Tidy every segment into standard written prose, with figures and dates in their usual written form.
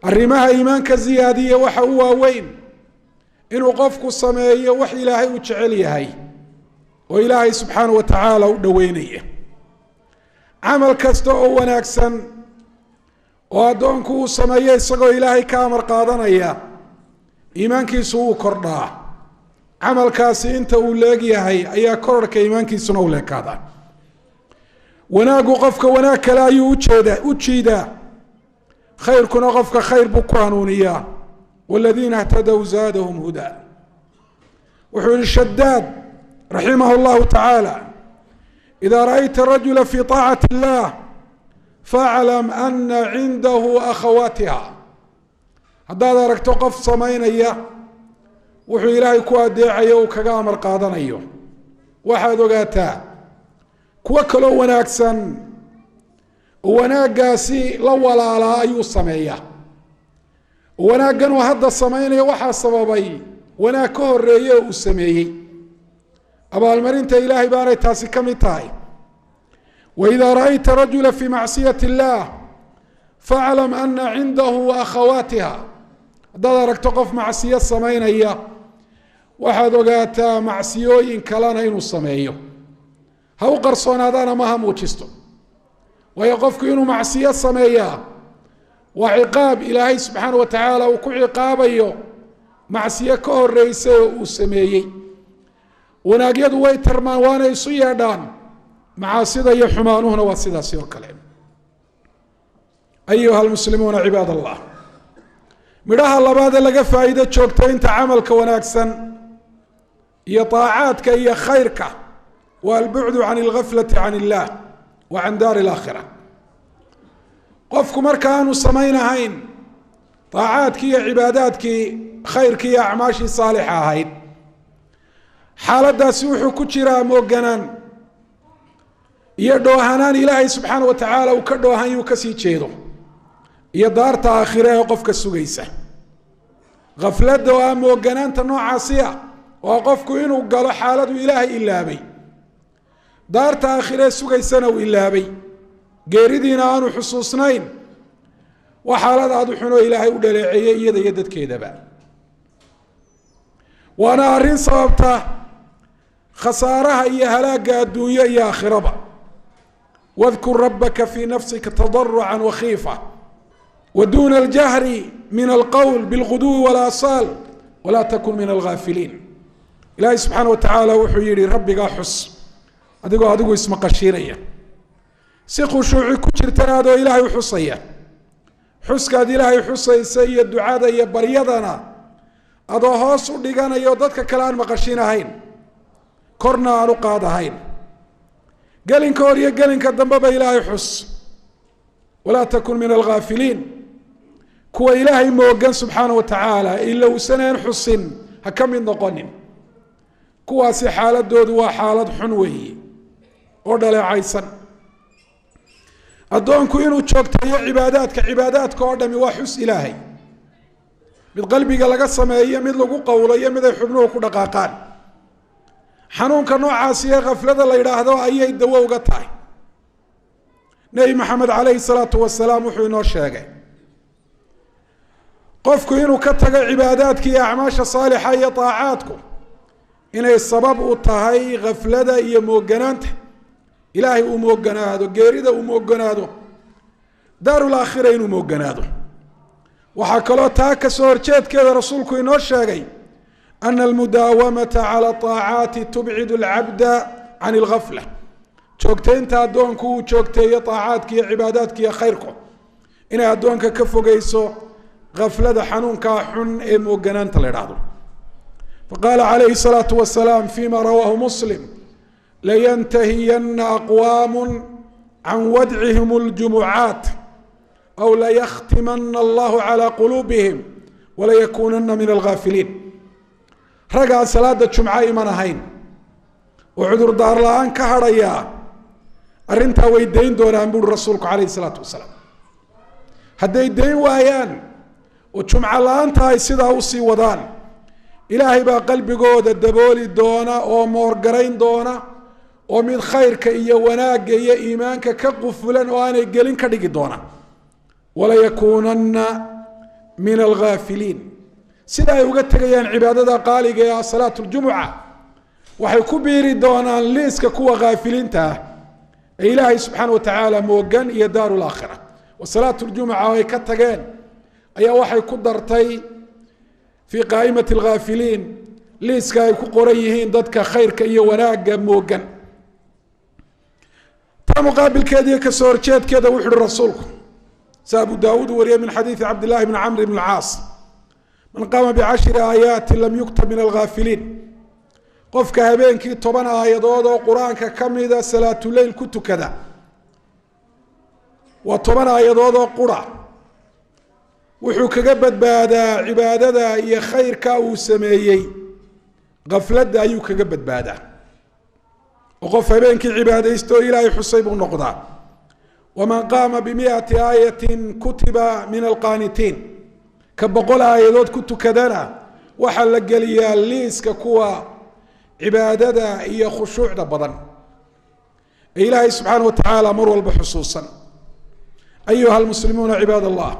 arrimaha iimaanka ziyaadiya waxa u waaweyn inuu qofku sameeyo wax ilaahay u jecel yahay oo ilaahay subxaanahu wa tacaala u dhoweynaya. camal kasta oo wanaagsan oo addoonku uu sameeyo isagoo ilaahay ka amar qaadanaya iimaankiisu wuu kordhaa. camalkaasi inta uu leegyahay ayaa kororhka iimaankiisuna u leekaadaa. wanaaggu qofka wanaag kale ayuu u jiidaa, khayrkuna qofka khayr buu ku hanuuniyaa. والذيina اهتدوا زاadهم هudى. wuxuu yihi shadaad raximah الlahu taعaalى إذا رأيت الرجل في طاعة الله فاعلم أن عنده أخواتها. haddaad aragto qof samaynaya wuxuu ilaahay ku adeecayo uu kaga amar qaadanayo, waxaad ogaataa kuwo kaloo wanaagsan oo wanaaggaasi la walaalaa ayuu sameeyaa. wanaaggan uu hadda samaynaya waxaa sababay wanaag ka horeeye oo uu sameeyey. abaalmarinta ilaahay baanay taasi ka mid tahay. وإذا رأيت رجلا في معصية الله فاعلم أن عنده أخواتها. haddaad aragto qof macsiyo samaynaya waxaad ogaataa macsiyooyin kalena inuu sameeyo. ha u qarsoonaadaana ma ha muujisto, waayo qofku inuu macsiyo sameeyaa waa ciqaab ilaahay subxaanahu wa tacaala uu ku ciqaabayo macsiyo ka horeysa oo uu sameeyey. wanaagyadu way tarmaan waana isu yeedhaan, macaasida iyo xumaanuhuna waa sidaasi oo kale. ayuha almuslimuuna cibaad allah, midhaha labaadee laga faa'iido joogtaynta camalka wanaagsan iyo طaacaadka iyo khayrka waa albucdu can اlgaflati can illah wa can daari اlaakhira. qofku marka aanu samaynahayn طaacaadkii iyo cibaadaadkii khayrkii iyo acmaashii saalixa ahayd, xaaladaasi wuxuu ku jiraa mooganaan iyo dhoohanaan ilaahay subxaanahu wa tacaala uu ka dhoohan yuu kasii jeedo, iyo daarta aakhire ee qofka sugaysa. khafladda oo ah mooganaanta noocaasi ah waa qofku inuu galo xaaladu ilaahay ilaabay, daarta aakhiree sugaysana uu ilaabay, geeridiina aanu xusuusnayn. waa xaalad aad u xunoo ilaahay u dhaleeceeyey iyada iyo dadkeedaba. waana arrin sababta khasaaraha iyo halaagga adduunyo iyo aakhiraba. wadkur rabbaka fii nafsika tadarucan wakhiifa waduuna aljahri min alqowl bilguduwi walaasaal walaa takun min alghaafiliin. ilaahay subxaana wa tacaala wuxuu yihi rabbigaa xus adigoo adigu ismaqashiinaya, si khushuuci ku jirtana adoo ilaahay u xusaya. xuskaad ilaahay xusaysa iyo ducada iyo baryadana adoo hoos u dhiganayo dadka kale aan maqashinahayn, korna aan u qaadahayn. gelinka hor iyo gelinka dambeba ilaahay xus. walaa takun min alghaafiliin, kuwa ilaahay moogan subxaana wa tacaala ilowsaneen xusin ha ka mid noqonin. kuwaasi xaaladoodu waa xaalad xun weeye oo dhaleecaysan. addoonku inuu joogteeyo cibaadaadka oo dhami waa xus ilaahay, mid qalbiga laga sameeyo, mid lagu qowlayo, mid ay xubnuhu ku dhaqaaqaan. xanuunka noocaasi ee khaflada la yidhaahdo ayay dawo uga tahay. nebi maxamed calayhi salaatu wasalaam wuxuu inoo sheegay qofku inuu ka tago cibaadaadka iyo acmaasha saalixa iyo طaacaadku inay sabab u tahay khaflada iyo mooganaanta. ilaahay uu mooganaado, geerida uu mooganaado, daarulaakhira inuu mooganaado. waxaa kaloo taa kasoo horjeedkeeda rasuulku inoo sheegay ana almudaawamata cala طaacaati tubcid اlcabda can اlgafla. joogtaynta addoonku uu joogteeyo طaacaadka iyo cibaadaadka iyo khayrku inay addoonka ka fogeyso gaflada xanuunkaa xun ee mooganaanta la idhaahdo. faqaala calayhi الsalaaةu wasalaam fima rawaahu muslim layantahiyana aqwaam can wadcihim اljumucaat aw layakhtimana allahu calى quluubihim walayakunana min algaafiliin. ragaan salaada jumco iman ahayn oo cudurdaar la-aan ka hadhayaa arrintaa way dayn doonaan buuri rasuulku calayhi الsalaatu wasalaam. hadday dayn waayaan oo jumco la-aanta ay sidaa usii wadaan, ilaahay baa qalbigooda dabooli doona oo moorgarayn doona oo mid khayrka iyo wanaagga iyo iimaanka ka qufulan oo aanay gelin ka dhigi doona. walayakuunanna min alghaafiliin sida ay uga tegayaan cibaadada qaaliga ee salaatu ljumuca waxay ku biiri doonaan liiska kuwa ghaafiliinta ah ee ilaahay subxaana wa tacaala moogan iyo daaru laakhira wa salaatu ljumuca ay ka tageen ayaa waxay ku dartay fii qaa'imati alghaafiliin liiska ay ku qoran yihiin dadka khayrka iyo wanaagga moogan taa muqaabilkeediiyo kasoo horjeedkeeda wuxu uhi rasuulku sa abu daawuud wariyay min xadiidi cabdillahi bni camr bn alcaas man qaama bicashri aayaati lam yuktab min alghaafiliin qofka habeenkii 10 aayadood oo qur-aanka ka mida salaatuleyl ku tukada waa 10 aayadood oo qura wuxuu kaga badbaadaa cibaadada iyo khayrka uu sameeyey gafladda ayuu kaga badbaadaa oo qof habeenkii cibaadaysto ilaahay xusay buu noqdaa waman qaama bimiati aayatin kutiba min alqaanitiin ka 100 aayadood ku tukadana waxaa la geliyaa liiska kuwa cibaadada iyo khushuucda badan ee ilaahay subxaana wa tacaala mar walba xusuusan ayuha almuslimuuna cibaad allah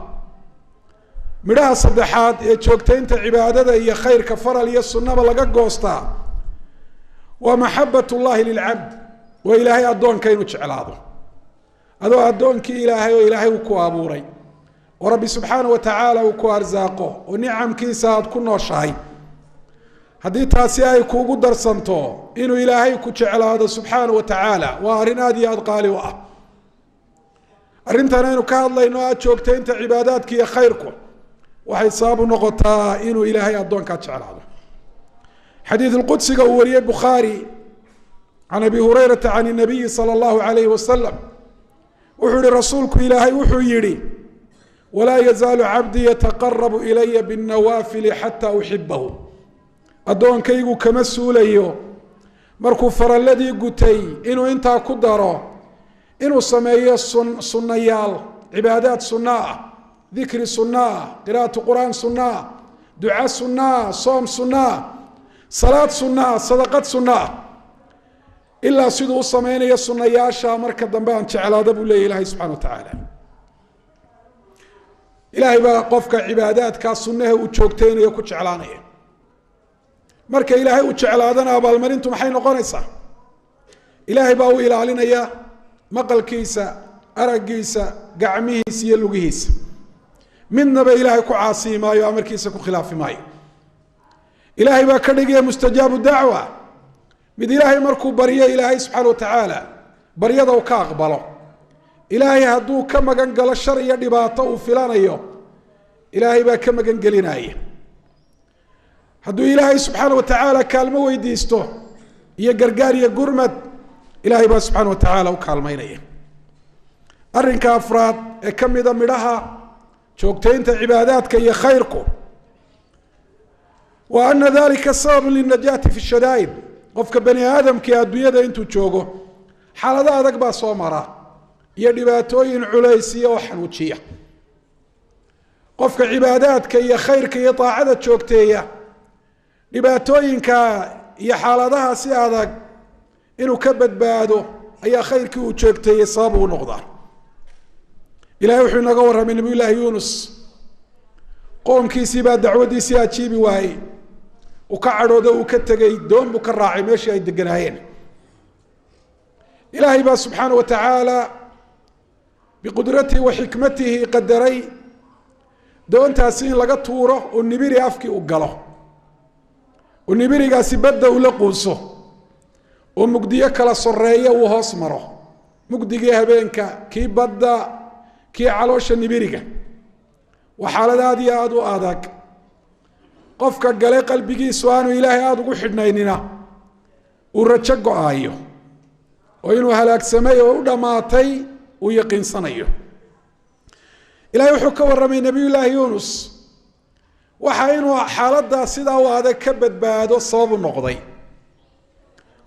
midhaha saddexaad ee joogtaynta cibaadada iyo khayrka faral iyo sunnaba laga goostaa waa maxabat llahi lilcabd waa ilaahay addoonka inuu jeclaado adoo addoonkii ilaahay oo ilaahay uu ku abuuray oo rabbi subxaana wa tacaala uu ku arsaaqo oo nicamkiisa aad ku nooshahay haddii taasi ay kuugu darsanto inuu ilaahay ku jeclaado subxaana wa tacaala waa arrin aad iyo aad qaali u ah arrintan aynu ka hadlayno aad joogtaynta cibaadaadka iyo khayrku waxay sabab u noqotaa inuu ilaahay addoonkaa jeclaado xadiid lqudsiga uu wariyey bukhaari can abi hurayrata can nabiyi sala allahu alayhi wasalam wuxuu yihi rasuulku ilaahay wuxuu yihi walaa yazaalu cabdii yataqarabu ilaya binnawaafili xataa uxibahu addoonkaygu kama suulayo markuu faralladii gutay inuu intaa ku daro inuu sameeyo sunnayaal cibaadaad sunna ah dikri sunna ah qiraa'atu qur'aan sunna ah duca sunna ah soom sunna ah salaad sunna ah sadaqad sunna ah ilaa siduu u samaynayo sunnayaasha marka dambe aan jeclaada buu leeyahy ilaahay subxana wa tacaala ilaahay baa qofka cibaadaadkaa sunnaha uu joogtaynayo ku jeclaanaya marka ilaahay uu jeclaadana abaalmarintu maxay noqonaysaa ilaahay baa u ilaalinaya maqalkiisa araggiisa gacmihiisa iyo lugihiisa midnaba ilaahay ku caasiyi maayo amarkiisa ku khilaafi maayo ilaahay baa ka dhigaya mustajaabu dacwa mid ilaahay markuu baryo ilaahay subxaana wa tacaala baryada uu ka aqbalo ilaahay hadduu ka magan galo shar iyo dhibaato uu filanayo ilaahay baa ka magan gelinaya hadduu ilaahay subxaana wa tacaala kaalmo weydiisto iyo gargaar iyo gurmad ilaahay baa subxaana wa tacaala u kaalmaynaya arrinka afraad ee ka mida midhaha joogtaynta cibaadaadka iyo khayrku wa ana dalika sababun linajaati fi shadaa'id qofka bani aadamkii adduunyada intuu joogo xaalado adag baa soo mara iyo dhibaatooyin culaysiya oo xanuujiya qofka cibaadaadka iyo khayrka iyo daacada joogteeya dhibaatooyinka iyo xaaladaha si adag inuu ka badbaado ayaa khayrkii uu joogteeyey sabab uu noqdaa ilahay wuxuu inaga warramay nabiy llaahi yuunus qoomkiisii baa dacwaddiisii ajiibi waayey uu ka cadhoodo uu ka tegey doon buu ka raacay meeshii ay deganaayeen ilaahay baa subxaana wa tacaala biqudratihi wa xikmatihi qadaray doontaasi in laga tuuro oo nibiri afkii u galo oo nibirigaasi badda ula quuso oo mugdiyo kala soreeya uu hoos maro mugdigii habeenka kii badda kii caloosha nibiriga waa xaalad aad iyo aada u adag qofka gale qalbigiisu aanu ilaahay aada ugu xidhnaynina uu rajo go-aayo oo inuu halaagsamay oo u dhammaatay uu yaqiinsanayo ilahay wuxuu ka warramay nabiy llaahi yuunus waxa inuu xaaladdaa sidaa u adag ka badbaado sababu noqday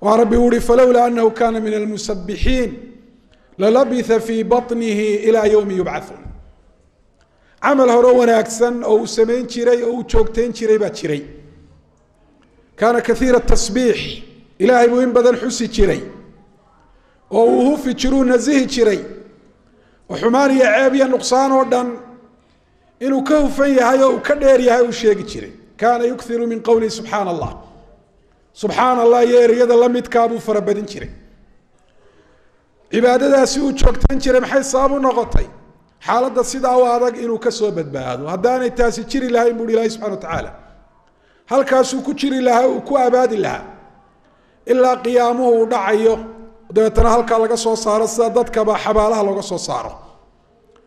waa rabbi uhi falowlaa anahu kana min almusabixiin lalabitha fii baطnihi ilaa yowmi yubcathuun camal hore wanaagsan oo uu samayn jiray oo uu joogtayn jiray baa jiray kaana kaiira tasbiix ilaahay buu in badan xusi jiray oo uu hufi jiruu nasihi jiray oo xumaan iyo ceeb iyo nuqsaan oo dhan inuu ka hufan yahay oo uu ka dheer yahay uu sheegi jiray kaana yukthiru min qowlihi subxaana allah subxaana allah iyo ereyada la midkaa buu farabadin jiray cibaadadaasi uu joogtayn jiray maxay sabab u noqotay xaaladda sidaa u adag inuu ka soo badbaado haddaanay taasi jiri lahayn buuhi ilaahi subxana wa tacaala halkaasuu ku jiri lahaa uu ku abaadi lahaa ilaa qiyaamuhu uu dhacayo dabeetana halkaa laga soo saaro sida dadkaba xabaalaha looga soo saaro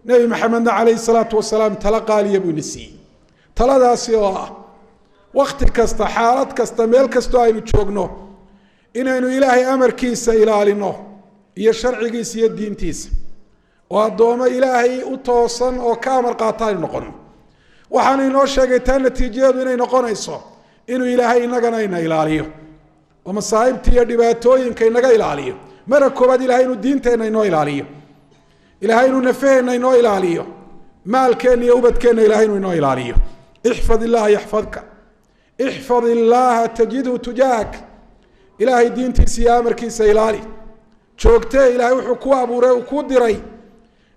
nebi maxamedna calayhi salaatu wasalaam tala qaaliya buu ina siiyey taladaasi oo ah wakti kasta xaalad kasta meel kastoo aynu joogno inaynu ilaahay amarkiisa ilaalino iyo sharcigiisa iyo diintiisa oo addoomo ilaahay u toosan oo ka amar qaata aynu noqono waxaanu inoo sheegay taa natiijadeedu inay noqonayso inuu ilaahay innagana ina ilaaliyo oo masaa'ibta iyo dhibaatooyinka inaga ilaaliyo mara koobaad ilahay inuu diinteenna inoo ilaaliyo ilahay inuu nafaheenna inoo ilaaliyo maalkeenna iyo ubadkeenna ilahay inuu inoo ilaaliyo ixfad illaha yaxfadka ixfad illaaha tajidhu tujaahak ilaahay diintiisa iyo amarkiisa ilaali joogtee ilahay wuxuu ku abuuray uu ku diray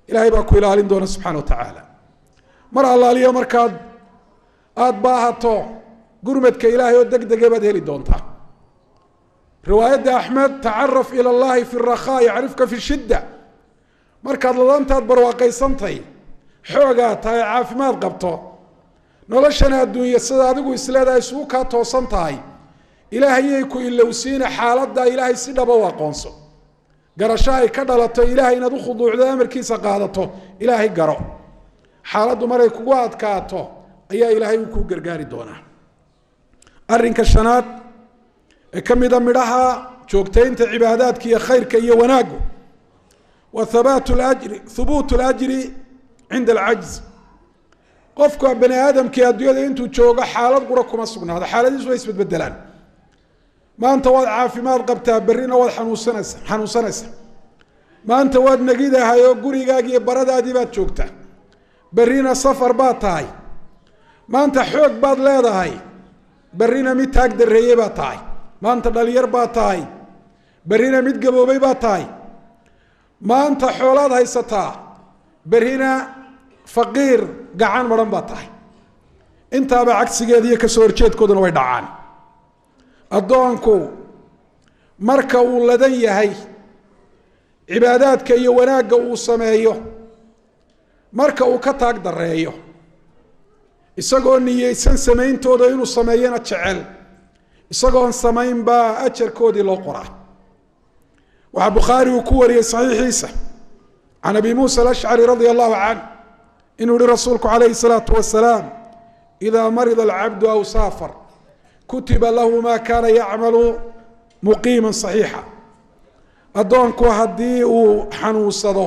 ilahay baa ku ilaalin doona subxana wa tacaala mar allaaliyo markaad aada baahato gurmadka ilaahay oo deg dega baad heli doontaa riwaayadda axmed tacaraf ila allahi fi rakhaa yacrifka fi shidda markaad ladantaad barwaaqaysantay xoogaa tahay caafimaad qabto noloshana adduunya sida adigu isleedahay isugu kaa toosan tahay ilaahayay ku ilowsiina xaaladda ilaahay si dhaba u aqoonso garasho ay ka dhalato ilaahay inaad u khuduucdo amarkiisa qaadato ilaahay garo xaaladdu maray kugu adkaato ayaa ilaahay uu kuu gargaari doonaa arrinka shanaad ee ka mida midhaha joogtaynta cibaadaadka iyo khayrka iyo wanaaggu wa hubuutu lajri cinda alcajz qofka bani aadamkii adduunyada intuu joogo xaalad qura kuma sugnaado xaaladiisu way isbedbedelaan maanta waad caafimaad qabtaa berrina waad xanuunsanaysa maanta waad negidahay oo gurigaagi iyo baradaadii baad joogtaa berrina safar baad tahay maanta xoog baad leedahay berrina mid taag dareeye baad tahay maanta dhalinyar baad tahay berrina mid gaboobay baad tahay maanta xoolaad haysataa berrina faqiir gacan maran baad tahay intaaba cagsigeeda iyo kasoo horjeedkooduna way dhacaan addoonku marka uu ladan yahay cibaadaadka iyo wanaagga uu sameeyo marka uu ka taag dareeyo isagoo niyeysan samayntooda inuu sameeyana jecel isagoon samayn baa ajarkoodii loo qoraa waxaa bukhaari uu ku wariyey saxiixiisa can abi muusa alashcari radia allahu canh inuu yihi rasuulku calayhi salaatu wasalaam idaa marida alcabdu aw saafar kutiba lahu ma kaana yacmalu muqiima صaxiixa addoonku haddii uu xanuunsado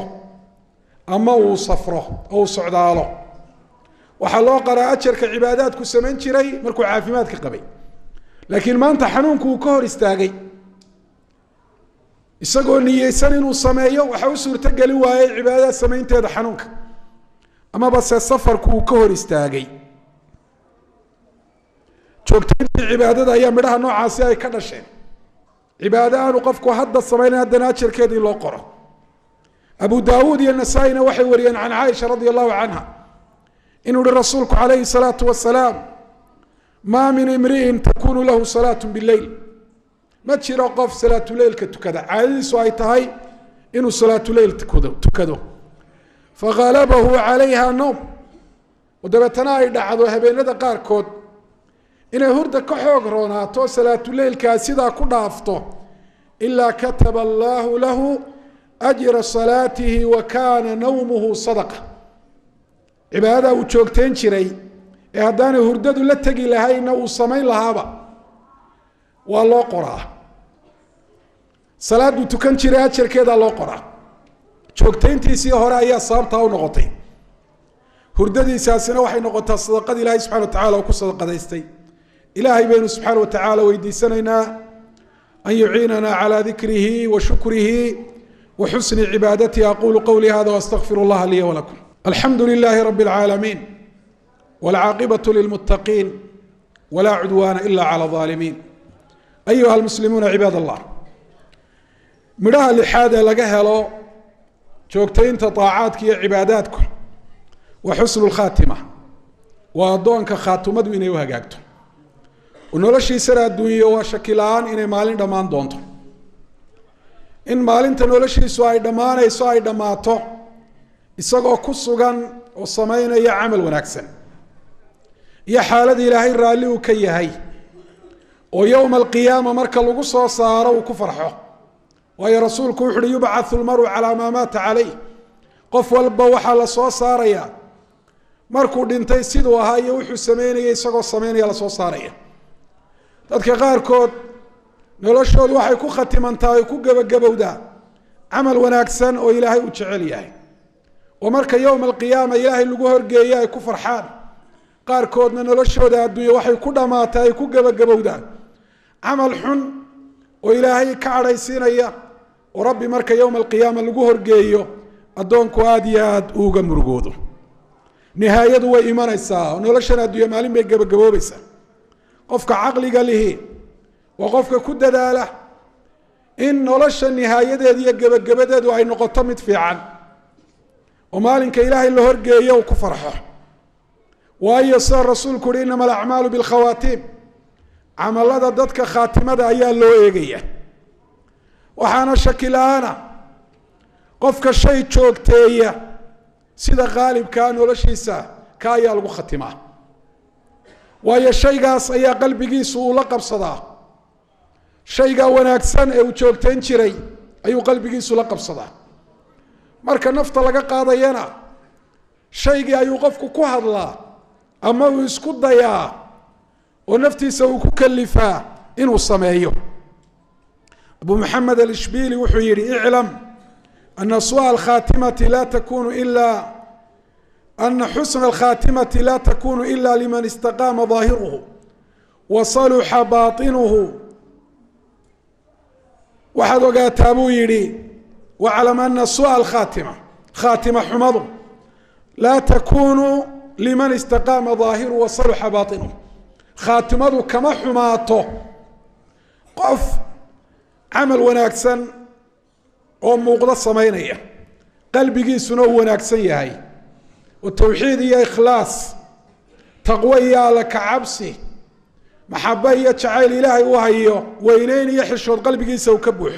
ama uu safro oo uu socdaalo waxaa loo qaraa ajarka cibaadaadku samayn jiray markuu caafimaadka qabay laakiin maanta xanuunku uu ka hor istaagay isagoo niyeysan inuu sameeyo waxa u suurtogeli waayey cibaadada samaynteeda xanuunka amaba se safarku uu ka hor istaagay joogtayntii cibaadada ayaa midhaha noocaasi ay ka dhasheen cibaado aanu qofku hadda samaynayn haddana ajarkeeda in loo qoro abu daawuud iyo nasaa-ina waxay wariyeen can caaisha radia allahu canha inuu yihi rasuulku calayhi salaatu wasalaam maa min imri'in takunu lahu salaatu bileyl ma jiro qof salaatuleylka tukada caadadiisu ay tahay inuu salaatuleyl tukado faghalabahu calayha nowm oo dabeetana ay dhacdo habeenada qaarkood inay hurda ka xoog roonaato salaatuleylkaa sidaa ku dhaafto ilaa kataba allaahu lahu ajra salaatihi wa kaana nawmuhu sadaqa cibaadada uu joogtayn jiray ee haddaanay hurdadu la tegi lahayna uu samayn lahaaba waa loo qoraa salaaduu tukan jiray ajarkeedaa loo qoraa joogtayntiisii hore ayaa sababtaa u noqotay hurdadiisaasina waxay noqotaa sadaqada ilaahay subxana wa tacala oo ku sadaqadaystay ilaahay baynu subxaana wa tacaala weydiisanaynaa an yuciinana calى dikrihi wa shukrihi wa xusni cibaadatihi aqulu qowlii hada wastaqfir اllaha liya walakum alxamdu lilahi rabi اlcaalamiin wاlcaaqibaة lilmuttaqiin wla cudwana ila calى الظaalimiin ayuha almuslimuuna cibaad allah midhaha lixaad ee laga helo joogtaynta طaacaadka iyo cibaadaadku wa xusnu اlkhaatima وأدونك خاتمة إنه وهجاكته ونولشي سر الدنيا وشكلان إنه مالين دمان دونته إن مالين تنولشي سواي دمان أي سواي دماته isagoo ku sugan oo sameynaya amal wanaagsan iyo xaalad ilaahay raali uu ka yahay oo yawm alqiyaama marka lagu soo saaro uu ku farxo waayo rasuulku wuxuu yub'athu almaru ala ma mata alayh qof walba waxa la soo saaraya markuu dhintay sidoo ahaa iyo wuxuu sameynayay isagoo sameynaya la soo saaraya dadka qaar kood noloshoodu waxay ku khatimantahay ku gabagabowda amal wanaagsan oo ilaahay u jecel yahay ومرك يوم القيامة إلهي لجوه رجيا يكون فرحان قار كودنا نلشوا ده الدنيا وحي كودا ما تاي كوجا بجبودا عمل حن وإلهي كعريسين إياه وربي مرك يوم القيامة لجوه رجيا أدون كواديات أوجا مرجوده نهاية هو إيمان الساعة ونلشنا الدنيا مالين بجبودا بس قفك عقلي قال له وقفك كودا داله إن نلش النهاية دي جبودا وعي نقطة متفعل ومالك إلهي اللي هرجيه وكفرحه وأي صار رسول كوري إنما الأعمال بالخواتيم عمل هذا ضدك خاتمة أيها اللي يجيه وحنا شكلانا قفك الشيء تشوك تيه سيدا غالب كان ولا شيء سا كايا لغو ختمه وأي شيء قاس أي قلبي جيسو لقب صدا شيء قاونا أكسن أو تشوك تنشري أي قلبي جيسو لقب صدا marka nafta laga qaadayana shayga ayuu qofku ku hadlaa ama uu isku dayaa oo naftiisa uu ku kalifaa inuu sameeyo Abu Muhammad al-Ishbili wuxuu yiri i'lam anna su'a al-khatimati la takunu illa anna husn al-khatimati la takunu illa liman istaqama zahiruhu wa salaha batinuhu waxaad ogaataa buu yiri واعلم أن سوء الخاتمة خاتمة حمض لا تكون لمن استقام ظاهره وصلح باطنه خاتمة كما حماته قف عمل وناكسن أو موقضة صمينية قلبي سنو وناكسن هاي والتوحيد يا إخلاص تقوى لك عبسي محبة شعيل إلهي وهي وينين يحشر قلبي سو كبوح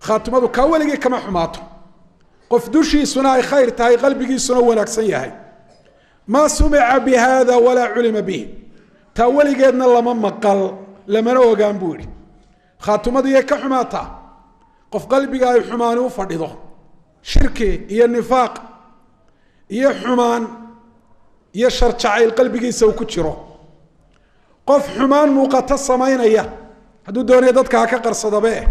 خاتمته كاولي كما حماته قف دوشي سناي خير تاي قلبي سنو وناكسن ياهي ما سمع بهذا ولا علم به تاولي قدنا لما مقل لما نو قامبوري خاتمته يا كحماته قف قلبي قاي حمان وفرضه شركي يا النفاق يا حمان يا شرشعيل قلبي سو كجرو قف حمان موقت الصمينيه هدو دوني ددك ka qarsada bee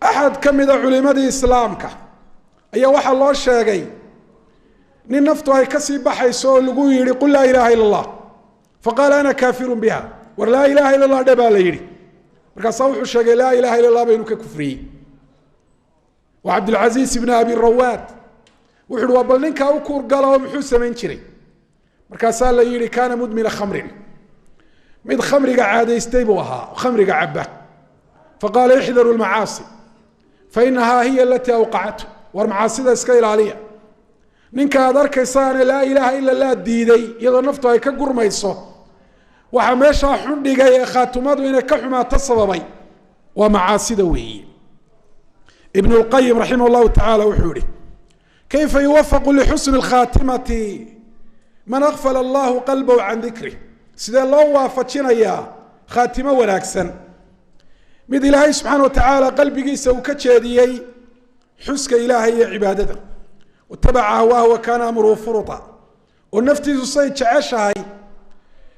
أحد كمذا علماء الإسلام أي واحد الله شاقي نين نفطه كسي بحي سؤال لقوي قل لا إله إلا الله فقال أنا كافر بها ولا إله إلا الله دبا ليري مركا صوح الشاقي لا إله إلا الله بينك كفري وعبد العزيز بن أبي الرواد وحلو بلنك أوكور قالوا محوسة من شري مركا سال ليري كان مدمن خمر مد خمر قاعد يستيبوها وخمر قاعبه فقال احذروا المعاصي فإنها هي التي أوقعته والمعاصي اسكيل عليها نينك أدرك إنسان لا إله إلا الله ديدي يضا نفطه هيك قرميصو وحميشا حندقا خاتمات وإنه كحما تصببي ومعاصي دوي ابن القيم رحمه الله تعالى وحوري كيف يوفق لحسن الخاتمة من أغفل الله قلبه عن ذكره سيدا الله وافتشنا يا خاتمة وناكسن مد إلهي سبحانه وتعالى قلبي سوكتشاديي حسك إلهي عبادته واتبع هواه وكان أمره فرطا والنفتي الصيد عاشهاي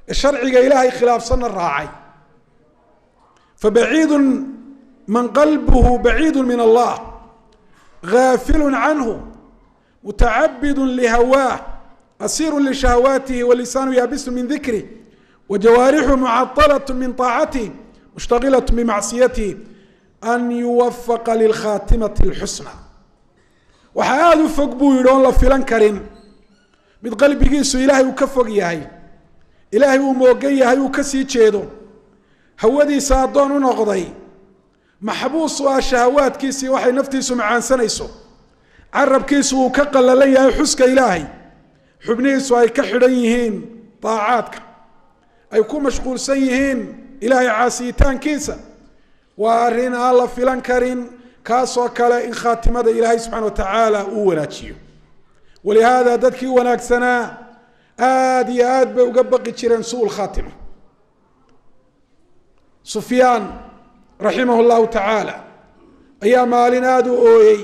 الشرع إلهي خلاف صن الراعي فبعيد من قلبه بعيد من الله غافل عنه متعبد لهواه أسير لشهواته ولسانه يابس من ذكره وجوارحه معطلة من طاعته مشتغلة بمعصيته أن يوفق للخاتمة الحسنى وحاذو فقبو يدون لفلان كريم من قلبي جيسو إلهي وكفق ياهي إلهي وموقي ياهي وكسي تشيدو هودي سادون ونقضي محبوس وشهوات كيسي وحي نفتيسو معان سنيسو عرب كيسو وكقل لي حسك إلهي xubnihiisu ay ka xidhan yihiin daacaadka ay ku mashquulsan yihiin ilaahay caasiyitaankiisa waa arrin aan la filan karin kaasoo kale in khaatimada ilaahay subxana wa tacaala uu wanaajiyo walihaada dadkii wanaagsanaa aad iyo aad bay uga baqi jireen suu khaatima sufyaan raximah llahu tacaala ayaa maalin aada u ooyey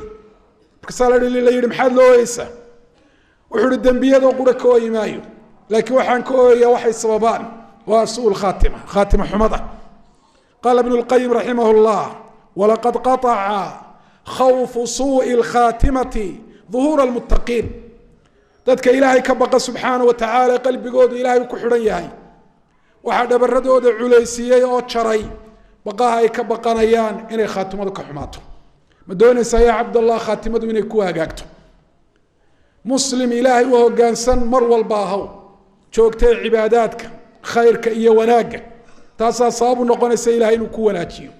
markaasaa la yidhi maxaad la ooyeysaa wuxuu uhi dembiyadoo qura ka ooyi maayo laakiin waxaan ka ooyaya waxay sababaan waa suu khaatima khaatima xumada qaala ibnu lqayim raximah llah walaqad qaطaca khawfu suuءi اlkhaatimati ظuhuura اlmuttaqiin dadka ilaahay ka baqa subxaanaه wa tacaala qalbigoodu ilahay ku xidhan yahay waxaa dhabaradooda culaysiiyey oo jaray baqaha ay ka baqanayaan inay khaatimadu ka xumaato ma doonaysaa yaa cabdallah khaatimadu inay ku hagaagto muslim ilaahay u hoggaansan mar walba ahaw joogtay cibaadaadka khayrka iyo wanaagga taasaa sabab u noqonaysa ilahay inuu ku wanaajiyo